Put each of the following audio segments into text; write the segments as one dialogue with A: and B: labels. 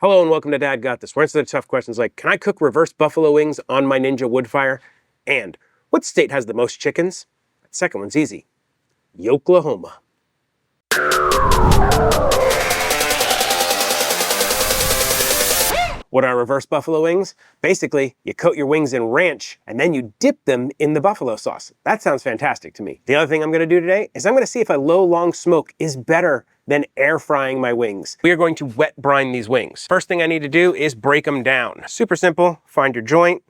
A: Hello and welcome to Dad Got This, where answer the tough questions like, can I cook reverse buffalo wings on my Ninja Woodfire? And what state has the most chickens? That second one's easy. Yoklahoma. What are reverse buffalo wings? Basically, you coat your wings in ranch and then you dip them in the buffalo sauce. That sounds fantastic to me. The other thing I'm gonna do today is I'm gonna see if a low, long smoke is better than air frying my wings. We are going to wet brine these wings. First thing I need to do is break them down. Super simple, find your joint,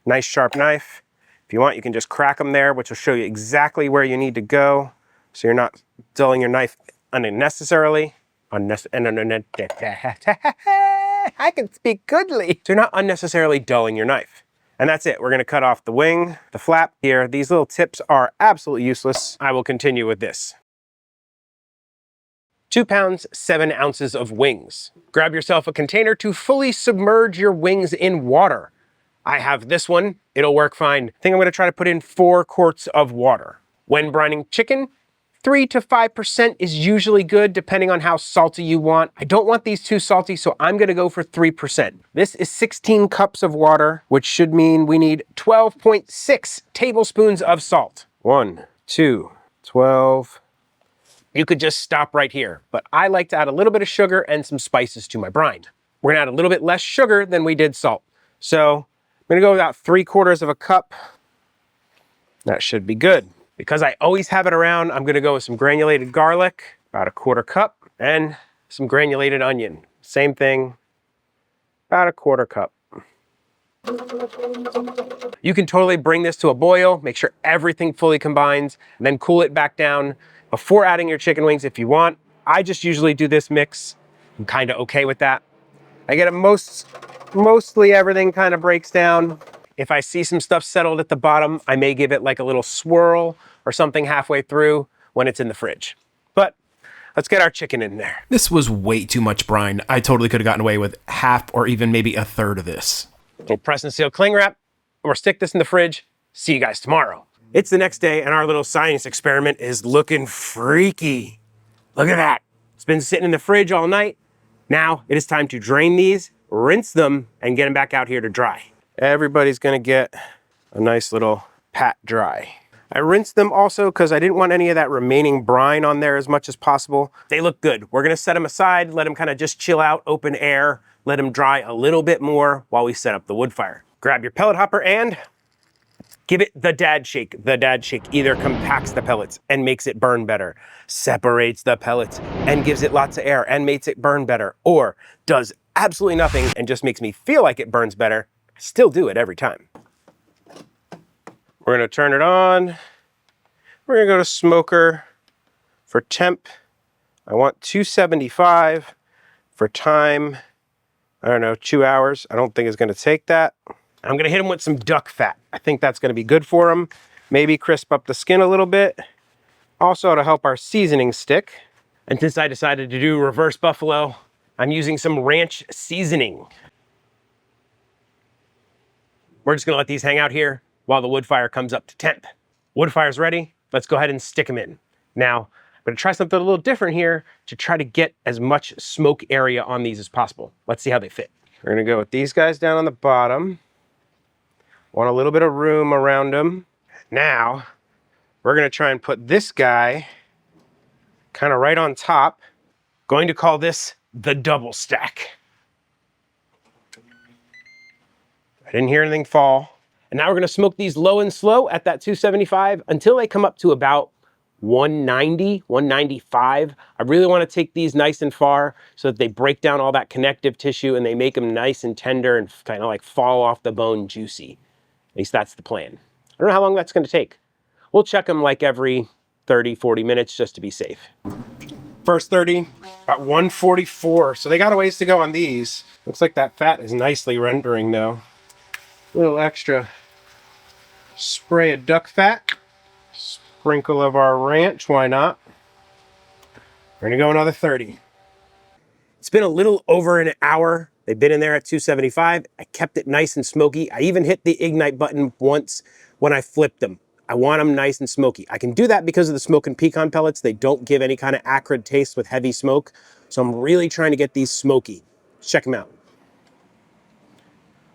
A: nice sharp knife. If you want, you can just crack them there, which will show you exactly where you need to go so you're not dulling your knife unnecessarily. I can speak goodly. So you're not unnecessarily dulling your knife. And that's it. We're gonna cut off the wing, the flap here. These little tips are absolutely useless. I will continue with this. 2 pounds, 7 ounces of wings. Grab yourself a container to fully submerge your wings in water. I have this one, it'll work fine. I think I'm gonna try to put in 4 quarts of water. When brining chicken, 3 to 5% is usually good depending on how salty you want. I don't want these too salty, so I'm gonna go for 3%. This is 16 cups of water, which should mean we need 12.6 tablespoons of salt. 1, 2, 12. You could just stop right here, but I like to add a little bit of sugar and some spices to my brine. We're gonna add a little bit less sugar than we did salt. So I'm gonna go about 3/4 of a cup. That should be good. Because I always have it around, I'm gonna go with some granulated garlic, about 1/4 cup, and some granulated onion. Same thing, about 1/4 cup. You can totally bring this to a boil, make sure everything fully combines, and then cool it back down before adding your chicken wings if you want. I just usually do this mix. I'm kind of okay with that. I get it mostly everything kind of breaks down. If I see some stuff settled at the bottom, I may give it like a little swirl or something halfway through when it's in the fridge. But let's get our chicken in there.
B: This was way too much brine. I totally could have gotten away with half or even maybe a third of this.
A: We'll press and seal cling wrap, or stick this in the fridge. See you guys tomorrow. It's the next day and our little science experiment is looking freaky. Look at that. It's been sitting in the fridge all night. Now it is time to drain these, rinse them, and get them back out here to dry. Everybody's gonna get a nice little pat dry. I rinsed them also because I didn't want any of that remaining brine on there as much as possible. They look good. We're gonna set them aside, let them kind of just chill out, open air, let them dry a little bit more while we set up the wood fire. Grab your pellet hopper and give it the dad shake. The dad shake either compacts the pellets and makes it burn better, separates the pellets and gives it lots of air and makes it burn better, or does absolutely nothing and just makes me feel like it burns better. Still do it every time. We're gonna turn it on. We're gonna go to smoker. For temp, I want 275. For time, I don't know, 2 hours. I don't think it's gonna take that. I'm gonna hit them with some duck fat. I think that's gonna be good for them. Maybe crisp up the skin a little bit. Also to help our seasoning stick. And since I decided to do reverse buffalo, I'm using some ranch seasoning. We're just gonna let these hang out here while the wood fire comes up to temp. Wood fire's ready. Let's go ahead and stick them in. Now, I'm gonna try something a little different here to try to get as much smoke area on these as possible. Let's see how they fit. We're gonna go with these guys down on the bottom. Want a little bit of room around them. Now, we're gonna try and put this guy kind of right on top. Going to call this the double stack. I didn't hear anything fall. And now we're gonna smoke these low and slow at that 275 until they come up to about 190, 195. I really wanna take these nice and far so that they break down all that connective tissue and they make them nice and tender and kind of like fall off the bone juicy. At least that's the plan. I don't know how long that's gonna take. We'll check them like every 30, 40 minutes just to be safe. First 30, about 144. So they got a ways to go on these. Looks like that fat is nicely rendering though. A little extra spray of duck fat, sprinkle of our ranch, why not? We're gonna go another 30. It's been a little over an hour. They've been in there at 275. I kept it nice and smoky. I even hit the ignite button once when I flipped them. I want them nice and smoky. I can do that because of the smoke and pecan pellets. They don't give any kind of acrid taste with heavy smoke. So I'm really trying to get these smoky. Let's check them out.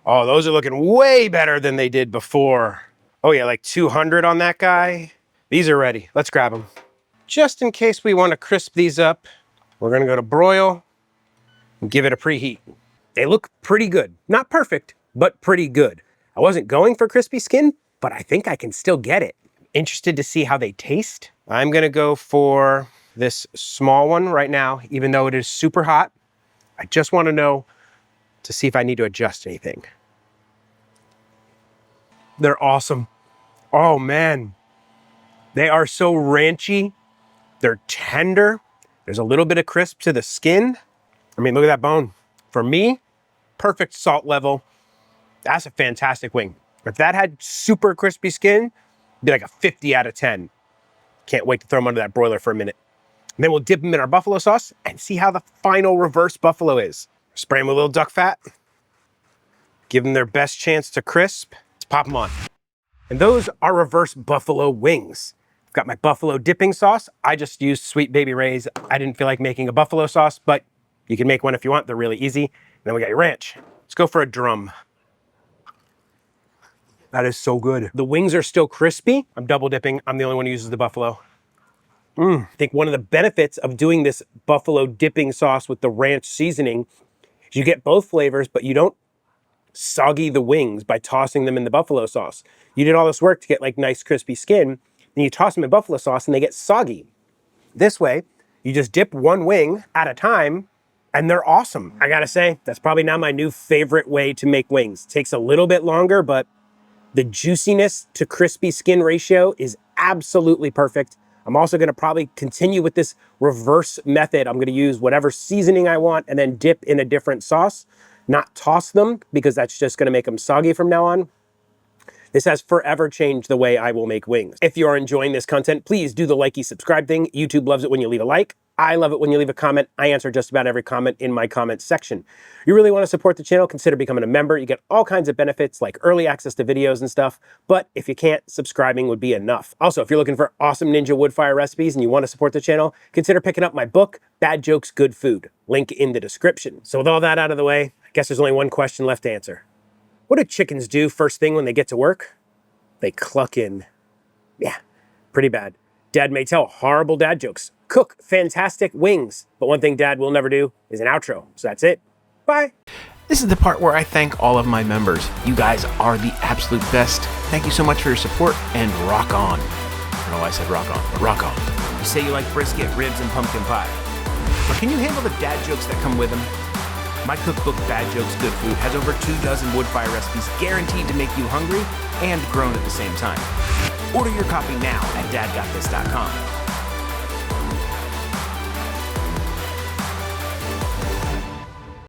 A: Oh, those are looking way better than they did before. Oh yeah, like 200 on that guy. These are ready. Let's grab them. Just in case we want to crisp these up, we're gonna go to broil and give it a preheat. They look pretty good. Not perfect, but pretty good. I wasn't going for crispy skin, but I think I can still get it. Interested to see how they taste. I'm gonna go for this small one right now, even though it is super hot. I just wanna know to see if I need to adjust anything. They're awesome. Oh man, they are so ranchy. They're tender. There's a little bit of crisp to the skin. I mean, look at that bone. For me, perfect salt level. That's a fantastic wing. If that had super crispy skin, it'd be like a 50 out of 10. Can't wait to throw them under that broiler for a minute. And then we'll dip them in our buffalo sauce and see how the final reverse buffalo is. Spray them with a little duck fat. Give them their best chance to crisp. Let's pop them on. And those are reverse buffalo wings. I've got my buffalo dipping sauce. I just used Sweet Baby Ray's. I didn't feel like making a buffalo sauce, but you can make one if you want. They're really easy. And then we got your ranch. Let's go for a drum. That is so good. The wings are still crispy. I'm double dipping. I'm the only one who uses the buffalo. I think one of the benefits of doing this buffalo dipping sauce with the ranch seasoning is you get both flavors, but you don't soggy the wings by tossing them in the buffalo sauce. You did all this work to get like nice crispy skin, then you toss them in buffalo sauce and they get soggy. This way, you just dip one wing at a time and they're awesome. I gotta say, that's probably now my new favorite way to make wings. It takes a little bit longer, but the juiciness to crispy skin ratio is absolutely perfect. I'm also gonna probably continue with this reverse method. I'm gonna use whatever seasoning I want and then dip in a different sauce, not toss them because that's just gonna make them soggy from now on. This has forever changed the way I will make wings. If you are enjoying this content, please do the likey subscribe thing. YouTube loves it when you leave a like. I love it when you leave a comment. I answer just about every comment in my comment section. You really want to support the channel, consider becoming a member. You get all kinds of benefits like early access to videos and stuff. But if you can't, subscribing would be enough. Also, if you're looking for awesome Ninja Woodfire recipes and you want to support the channel, consider picking up my book, Bad Jokes, Good Food. Link in the description. So with all that out of the way, I guess there's only one question left to answer. What do chickens do first thing when they get to work? They cluck in. Yeah, pretty bad. Dad may tell horrible dad jokes, cook fantastic wings, but one thing Dad will never do is an outro. So that's it. Bye.
B: This is the part where I thank all of my members. You guys are the absolute best. Thank you so much for your support and rock on. I don't know why I said rock on, but rock on. You say you like brisket, ribs, and pumpkin pie. But can you handle the dad jokes that come with them? My cookbook, Bad Jokes, Good Food, has over 24 Woodfire recipes guaranteed to make you hungry and groan at the same time. Order your copy now at dadgotthis.com.